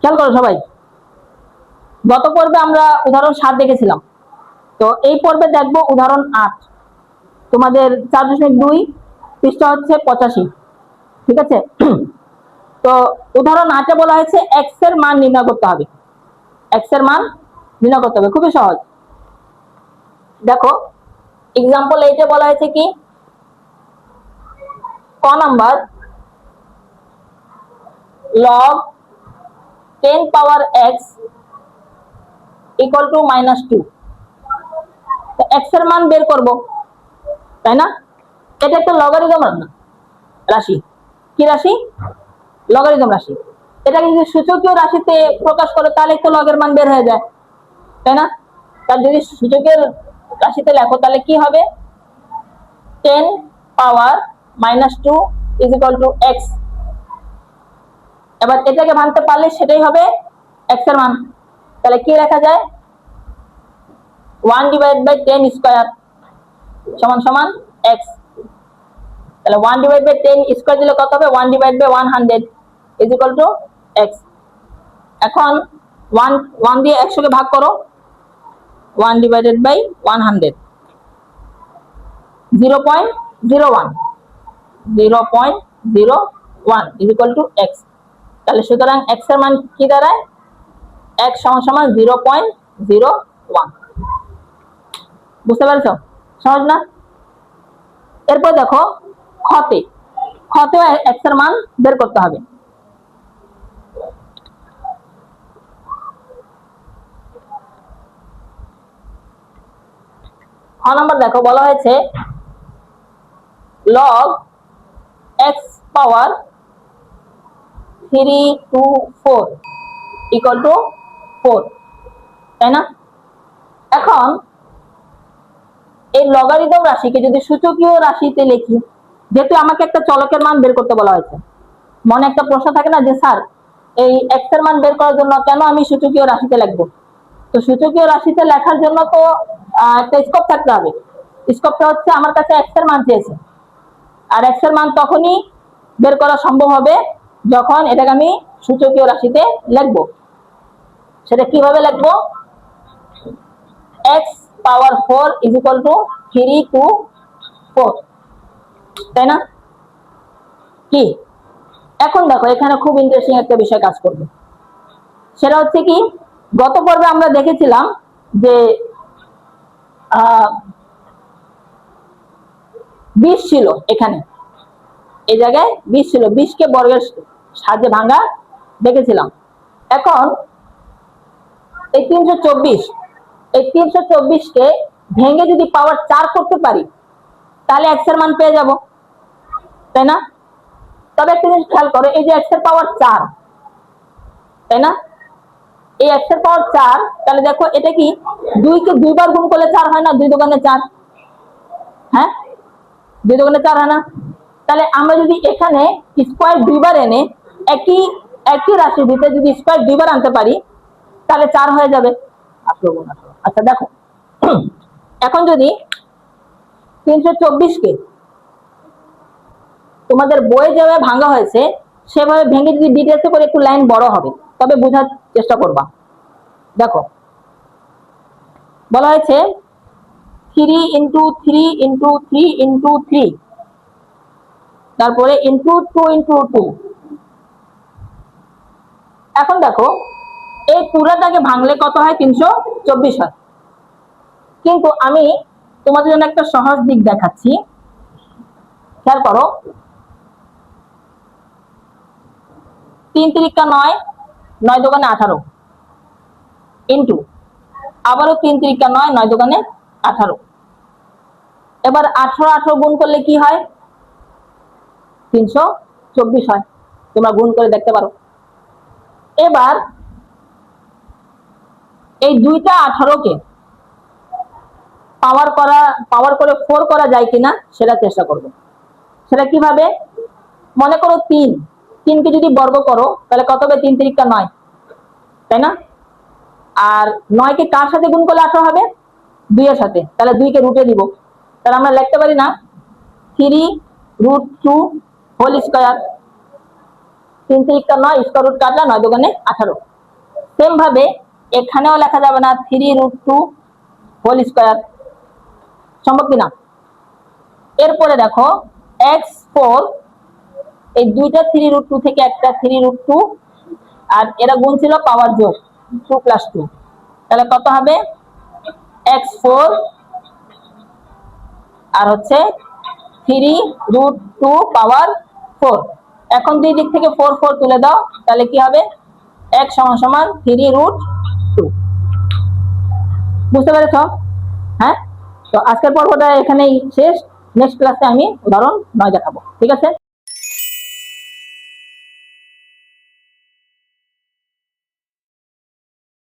খেয়াল করো সবাই, গত পর্বে আমরা উদাহরণ 7 দেখেছিলাম, তো এই পর্বে দেখবো উদাহরণ 8। তোমাদের 4.2 পৃষ্ঠা হচ্ছে 85, ঠিক আছে? তো উদাহরণ 8-এ বলা হয়েছে এক্স এর মান নির্ণয় করতে হবে। এক্স এর মান নির্ণয় করতে হবে, খুবই সহজ। দেখো এক্সাম্পল 8-এ বলা হয়েছে কি, ক number, log 10 power x equal to -2। তো x এর মান বের করব, তাই না? এটা একটা লগারিদম রাশি। কি রাশি? লগারিদম রাশি। এটাকে যদি সূচকীয় রাশিতে প্রকাশ করে তাহলে তো লগের মান বের হয়ে যায়, তাই না? তার যদি সূচকের রাশিতে লেখো তাহলে কি হবে? 10 পাওয়ার -2 ইজ ইকুয়াল টু x। এবার এটাকে ভাঙতে পারলে সেটাই হবে x এর মান। তাহলে কি লেখা যায়? 1 ডিভাইড বাই 10 স্কয়ার সমান সমান x। তাহলে 1 ডিভাইড বাই 10 স্কয়ার দিলে কত হবে? 1 divide by 100 is equal to x। এখন 1 দিয়ে 100 কে ভাগ করো, 1 divided by 100, 0.01 is equal to x। তাহলে সুতরাং x এর মান কি দাঁড়ায়? x সমান সমান 0.01। বুঝতে পারছো? সহজ না? এরপর দেখো খতে x এর মান বের করতে হবে। খ নাম্বার দেখো বলা হয়েছে log x power 3 to 4 equal to 4, তাই না? এখন এই লগারিদম রাশিকে যদি সূচকীয় রাশিতে লিখি, যেহেতু আমাকে একটা চলকের মান বের করতে বলা হয়েছে, মনে একটা প্রশ্ন থাকে না যে স্যার এই x এর মান বের করার জন্য কেন আমি সূচকীয় রাশিতে লিখবো? তো সূচকীয় রাশিতে লেখার জন্য তো একটা স্কোপ থাকতে হবে। স্কোপটা হচ্ছে আমার কাছে x এর মান চেয়েছে, আর x এর মান তখনই বের করা সম্ভব হবে যখন এটাকে আমি সূচকীয় রাশিতে লিখবো। সেটা কিভাবে লিখবো? x power 4 is equal two 3 to 4, তাই না? কি এখন দেখো এখানে খুব ইন্টারেস্টিং একটা বিষয় কাজ করবে। সেটা হচ্ছে কি, গত পর্বে আমরা দেখেছিলাম যে 20 ছিল, এখানে এই জায়গায় 20 ছিল, 20 কে বর্গের সাহায্যে ভাঙা দেখেছিলাম। এখন এই 324 কে ভেঙে যদি পাওয়ার 4 করতে পারি তাহলে x এর মান পেয়ে যাব, তাই না? তবে একটা জিনিস খেয়াল করো, এই যে x এর পাওয়ার 4, তাই না? এই x এর পাওয়ার 4, তাহলে দেখো এটা কি 2 কে 2 বার গুণ করলে 4 হয় না? 2 দোকানে 4, হ্যাঁ 2 দোকানে 4 হয় না? তাহলে আমরা যদি এখানে স্কয়ার 2 বার এনে একই রাশির ভিতরে যদি স্কয়ার 2 বার আনতে পারি তাহলে 4 হয়ে যাবে। আচ্ছা দেখো এখন যদি 324 কে তোমাদের বইয়ে যেভাবে ভাঙা হয়েছে সেভাবে ভেঙে যদি ডিটেলসে করে একটু লাইন বড় হবে, তবে বোঝার চেষ্টা করবা। দেখো বলা হয়েছে 3 ইন্টু 3 ইন্টু 3 ইন্টু 3, তারপরে ইন্টু 2 ইন্টু 2। এখন দেখো এই পুরোটাকে ভাঙলে কত হয়? 324 হয়। কিন্তু আমি তোমাদের জন্য একটা সহজ দিক দেখাচ্ছি, খেয়াল করো। 3 তিরিকা 9, 9 দোকানে 18, ইন্টু আবারও 3 তিরিকা 9, 9 দোকানে 18। এবার 18 গুণ করলে কি হয়? 324 হয়। তোমরা গুণ করে দেখতে পারো। এবার এই দুইটা 18 কে পাওয়ার করে 4 করা যায় কিনা সেটা চেষ্টা করবে। সেটা কিভাবে? মনে করো 3 কে যদি বর্গ করো তাহলে কত হবে? 3 তিরিকা 9, তাই না? আর 9 কে কার সাথে গুণ করলে 18 হবে? 2 এর সাথে। তাহলে 2 কে রুটে দিব, তাহলে আমরা লিখতে পারি না 3√2 whole square. 3 তিরিকা 9, square root Katla, 9 দোকানে 18। সেম ভাবে এখানেও লেখা যাবে না 3√2 হোল স্কয়ার, সম্ভব কিনা? এরপরে দেখো x4, এই দুইটা 3√2 থেকে একটা 3√2, আর এরা গুণ ছিল পাওয়ার যোগ 2 + 2, তাহলে কত হবে x4 আর হচ্ছে 3√2 পাওয়ার 4। এখন দুই দিক থেকে 4 4 তুলে দাও, তাহলে কি হবে x = 3√2। বুঝতে পেরেছো? হ্যাঁ, তো আজকের পর্বটা এখানেই শেষ। নেক্সট ক্লাসে আমি উদাহরণ 9 দেখাবো। ঠিক আছে?